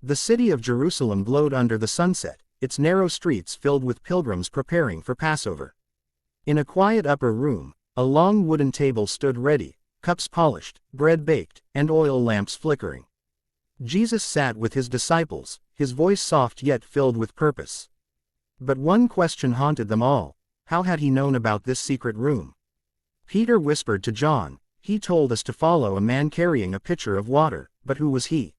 The city of Jerusalem glowed under the sunset, its narrow streets filled with pilgrims preparing for Passover. In a quiet upper room, a long wooden table stood ready, cups polished, bread baked, and oil lamps flickering. Jesus sat with his disciples, his voice soft yet filled with purpose. But one question haunted them all: how had he known about this secret room? Peter whispered to John, "He told us to follow a man carrying a pitcher of water, but who was he?"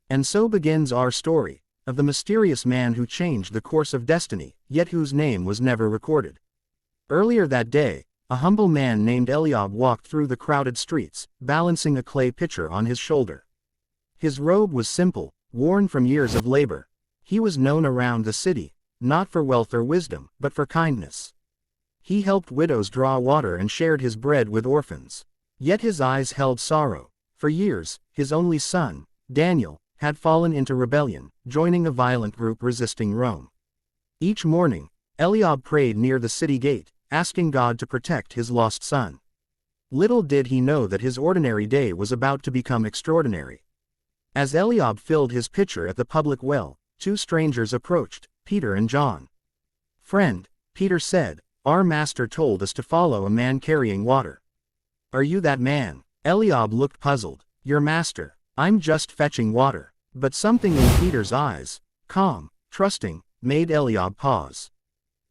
And so begins our story, of the mysterious man who changed the course of destiny, yet whose name was never recorded. Earlier that day, a humble man named Eliab walked through the crowded streets, balancing a clay pitcher on his shoulder. His robe was simple, worn from years of labor. He was known around the city, not for wealth or wisdom, but for kindness. He helped widows draw water and shared his bread with orphans. Yet his eyes held sorrow. For years, his only son, Daniel, had fallen into rebellion, joining a violent group resisting Rome. Each morning, Eliab prayed near the city gate, asking God to protect his lost son. Little did he know that his ordinary day was about to become extraordinary. As Eliab filled his pitcher at the public well, two strangers approached, Peter and John. "Friend," Peter said, "our master told us to follow a man carrying water." "Are you that man?" Eliab looked puzzled. "Your master. I'm just fetching water." But something in Peter's eyes, calm, trusting, made Eliab pause.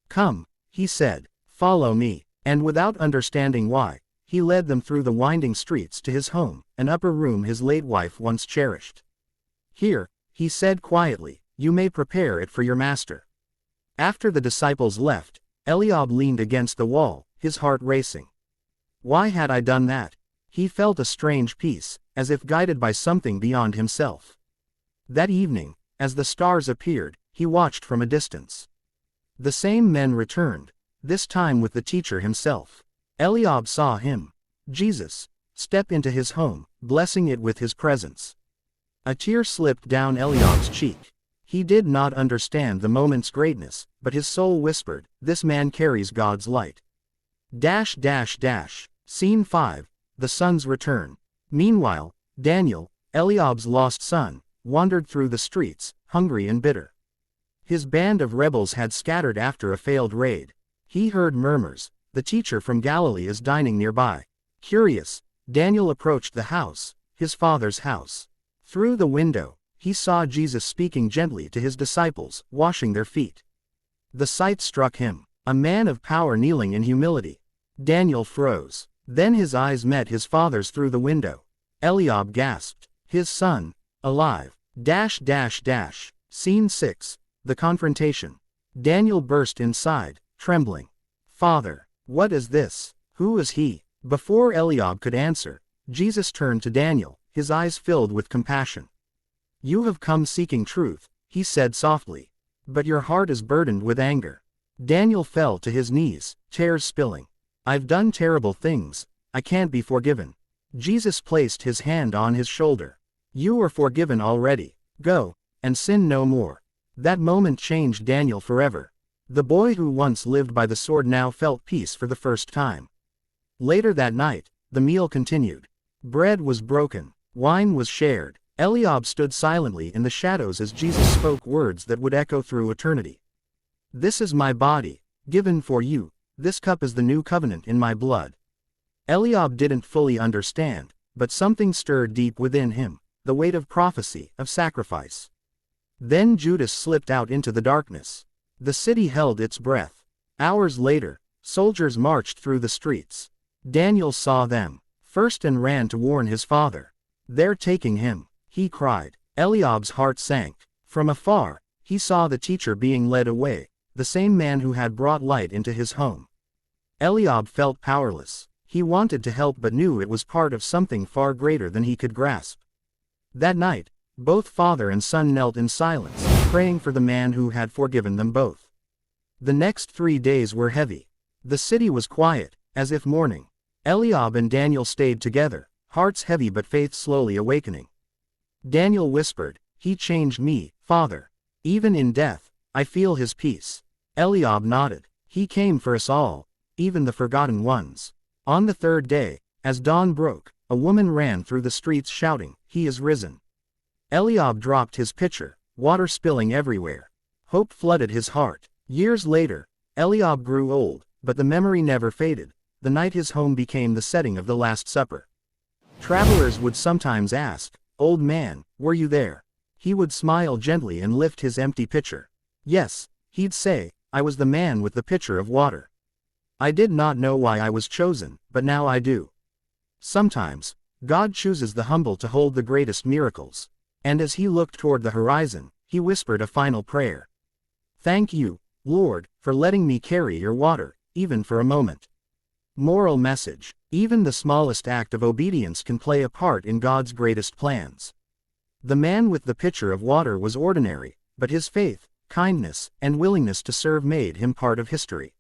"Come," he said, "follow me." And without understanding why, he led them through the winding streets to his home, an upper room his late wife once cherished. "Here," he said quietly, "you may prepare it for your master." After the disciples left, Eliab leaned against the wall, his heart racing. Why had I done that? He felt a strange peace, as if guided by something beyond himself. That evening, as the stars appeared, he watched from a distance. The same men returned, this time with the teacher himself. Eliab saw him, Jesus, step into his home, blessing it with his presence. A tear slipped down Eliab's cheek. He did not understand the moment's greatness, but his soul whispered, "This man carries God's light." Scene 5, the son's return. Meanwhile, Daniel, Eliab's lost son, wandered through the streets, hungry and bitter. His band of rebels had scattered after a failed raid. He heard murmurs, "The teacher from Galilee is dining nearby." Curious, Daniel approached the house, his father's house. Through the window, he saw Jesus speaking gently to his disciples, washing their feet. The sight struck him, a man of power kneeling in humility. Daniel froze. Then his eyes met his father's through the window. Eliab gasped, "His son, alive." Scene 6, the confrontation. Daniel burst inside, trembling. "Father, what is this? Who is he?" Before Eliab could answer, Jesus turned to Daniel, his eyes filled with compassion. "You have come seeking truth," he said softly. "But your heart is burdened with anger." Daniel fell to his knees, tears spilling. "I've done terrible things. I can't be forgiven." Jesus placed his hand on his shoulder. "You are forgiven already. Go, and sin no more." That moment changed Daniel forever. The boy who once lived by the sword now felt peace for the first time. Later that night, the meal continued. Bread was broken, wine was shared. Eliab stood silently in the shadows as Jesus spoke words that would echo through eternity. "This is my body, given for you. This cup is the new covenant in my blood." Eliab didn't fully understand, but something stirred deep within him, the weight of prophecy, of sacrifice. Then Judas slipped out into the darkness. The city held its breath. Hours later, soldiers marched through the streets. Daniel saw them first and ran to warn his father. "They're taking him," he cried. Eliab's heart sank. From afar, he saw the teacher being led away, the same man who had brought light into his home. Eliab felt powerless. He wanted to help but knew it was part of something far greater than he could grasp. That night, both father and son knelt in silence, praying for the man who had forgiven them both. The next 3 days were heavy. The city was quiet, as if mourning. Eliab and Daniel stayed together, hearts heavy but faith slowly awakening. Daniel whispered, "He changed me, Father. Even in death, I feel his peace." Eliab nodded. "He came for us all, even the forgotten ones." On the third day, as dawn broke, a woman ran through the streets shouting, "He is risen." Eliab dropped his pitcher, water spilling everywhere. Hope flooded his heart. Years later, Eliab grew old, but the memory never faded. The night his home became the setting of the Last Supper. Travelers would sometimes ask, "Old man, were you there?" He would smile gently and lift his empty pitcher. "Yes," he'd say, "I was the man with the pitcher of water. I did not know why I was chosen, but now I do." Sometimes, God chooses the humble to hold the greatest miracles. And as he looked toward the horizon, he whispered a final prayer. "Thank you, Lord, for letting me carry your water, even for a moment." Moral message: even the smallest act of obedience can play a part in God's greatest plans. The man with the pitcher of water was ordinary, but his faith, kindness, and willingness to serve made him part of history.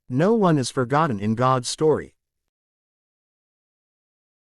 No one is forgotten in God's story,